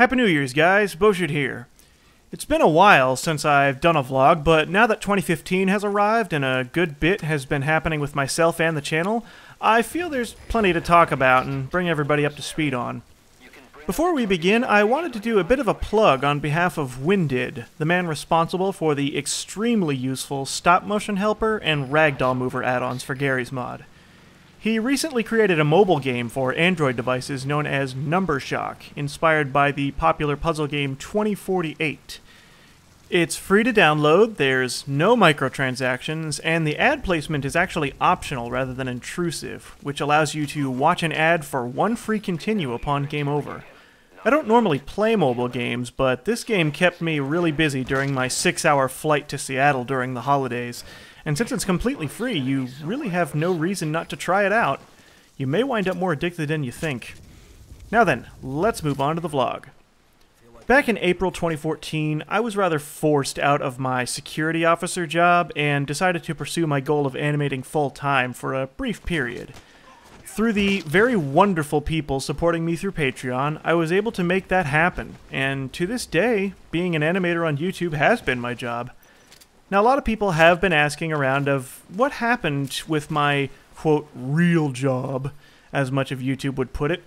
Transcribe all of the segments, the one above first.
Happy New Year's, guys. DasBoSchitt here. It's been a while since I've done a vlog, but now that 2015 has arrived and a good bit has been happening with myself and the channel, I feel there's plenty to talk about and bring everybody up to speed on. Before we begin, I wanted to do a bit of a plug on behalf of Winded, the man responsible for the extremely useful stop-motion helper and ragdoll mover add-ons for Gary's mod. He recently created a mobile game for Android devices known as Numbershock, inspired by the popular puzzle game 2048. It's free to download, there's no microtransactions, and the ad placement is actually optional rather than intrusive, which allows you to watch an ad for one free continue upon game over. I don't normally play mobile games, but this game kept me really busy during my 6-hour flight to Seattle during the holidays. And since it's completely free, you really have no reason not to try it out. You may wind up more addicted than you think. Now then, let's move on to the vlog. Back in April 2014, I was rather forced out of my security officer job and decided to pursue my goal of animating full-time for a brief period. Through the very wonderful people supporting me through Patreon, I was able to make that happen, and to this day, being an animator on YouTube has been my job. Now, a lot of people have been asking around of what happened with my, quote, real job, as much of YouTube would put it,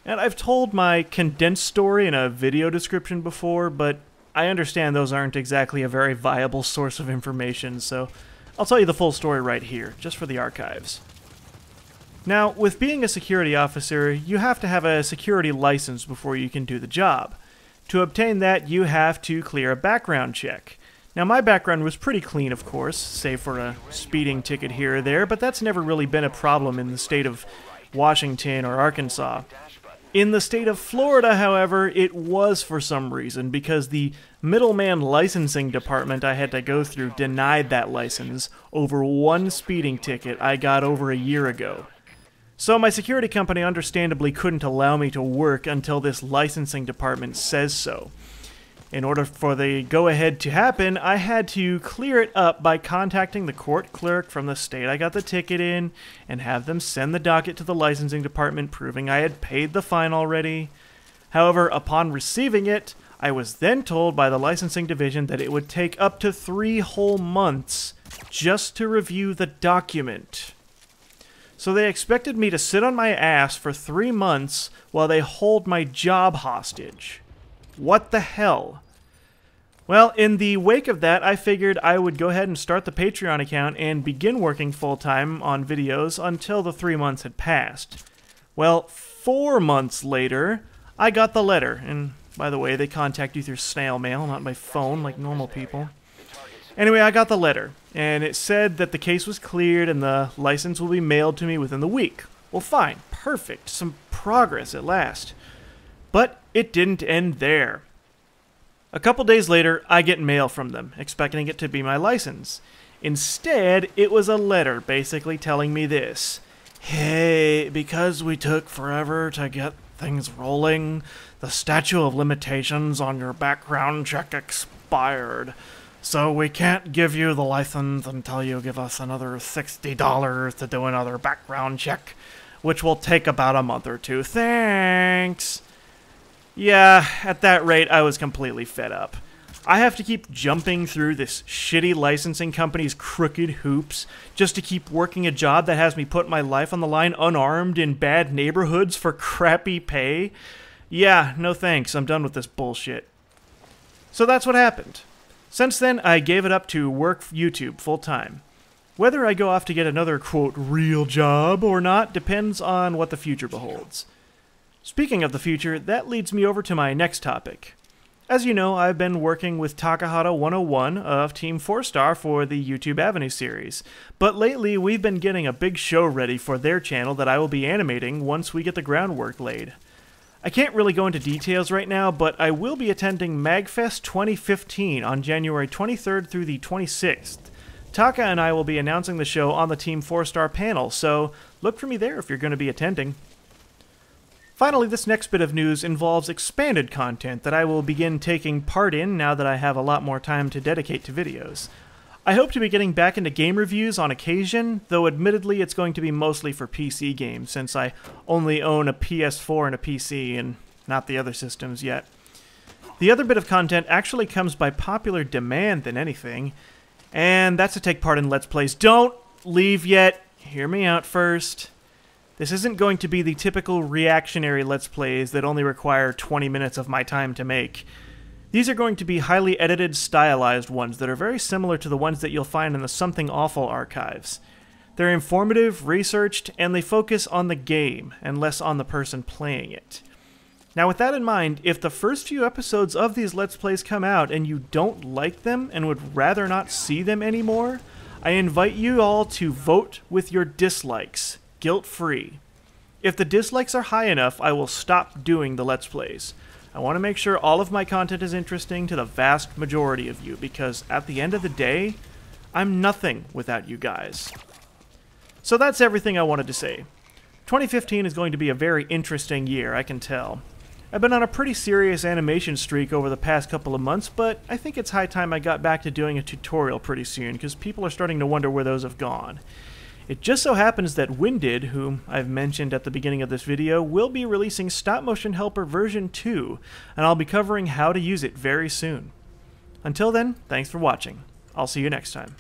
and I've told my condensed story in a video description before, but I understand those aren't exactly a very viable source of information, so I'll tell you the full story right here, just for the archives. Now, with being a security officer, you have to have a security license before you can do the job. To obtain that, you have to clear a background check. Now, my background was pretty clean, of course, save for a speeding ticket here or there, but that's never really been a problem in the state of Washington or Arkansas. In the state of Florida, however, it was for some reason, because the middleman licensing department I had to go through denied that license over one speeding ticket I got over a year ago. So my security company understandably couldn't allow me to work until this licensing department says so. In order for the go-ahead to happen, I had to clear it up by contacting the court clerk from the state I got the ticket in, and have them send the docket to the licensing department proving I had paid the fine already. However, upon receiving it, I was then told by the licensing division that it would take up to 3 whole months just to review the document. So they expected me to sit on my ass for 3 months while they hold my job hostage. What the hell? Well, in the wake of that, I figured I would go ahead and start the Patreon account and begin working full-time on videos until the 3 months had passed. Well, 4 months later, I got the letter, and by the way, they contact you through snail mail, not by phone like normal people. Anyway, I got the letter, and it said that the case was cleared and the license will be mailed to me within the week. Well, fine, perfect, some progress at last. But it didn't end there. A couple days later, I get mail from them, expecting it to be my license. Instead, it was a letter basically telling me this: "Hey, because we took forever to get things rolling, the statute of limitations on your background check expired. So we can't give you the license until you give us another $60 to do another background check, which will take about a month or two. Thanks." Yeah, at that rate, I was completely fed up. I have to keep jumping through this shitty licensing company's crooked hoops just to keep working a job that has me put my life on the line unarmed in bad neighborhoods for crappy pay. Yeah, no thanks, I'm done with this bullshit. So that's what happened. Since then, I gave it up to work YouTube full-time. Whether I go off to get another, quote, real job or not depends on what the future beholds. Speaking of the future, that leads me over to my next topic. As you know, I've been working with Takahata 101 of Team 4-Star for the YouTube Avenue series, but lately we've been getting a big show ready for their channel that I will be animating once we get the groundwork laid. I can't really go into details right now, but I will be attending MagFest 2015 on January 23rd through the 26th. Taka and I will be announcing the show on the Team 4-Star panel, so look for me there if you're going to be attending. Finally, this next bit of news involves expanded content that I will begin taking part in now that I have a lot more time to dedicate to videos. I hope to be getting back into game reviews on occasion, though admittedly it's going to be mostly for PC games, since I only own a PS4 and a PC, and not the other systems yet. The other bit of content actually comes by popular demand than anything, and that's to take part in Let's Plays. Don't leave yet. Hear me out first. This isn't going to be the typical reactionary Let's Plays that only require 20 minutes of my time to make. These are going to be highly edited, stylized ones that are very similar to the ones that you'll find in the Something Awful archives. They're informative, researched, and they focus on the game and less on the person playing it. Now with that in mind, if the first few episodes of these Let's Plays come out and you don't like them and would rather not see them anymore, I invite you all to vote with your dislikes, guilt-free. If the dislikes are high enough, I will stop doing the Let's Plays. I want to make sure all of my content is interesting to the vast majority of you, because at the end of the day, I'm nothing without you guys. So that's everything I wanted to say. 2015 is going to be a very interesting year, I can tell. I've been on a pretty serious animation streak over the past couple of months, but I think it's high time I got back to doing a tutorial pretty soon, because people are starting to wonder where those have gone. It just so happens that Winded, whom I've mentioned at the beginning of this video, will be releasing Stop Motion Helper version 2, and I'll be covering how to use it very soon. Until then, thanks for watching. I'll see you next time.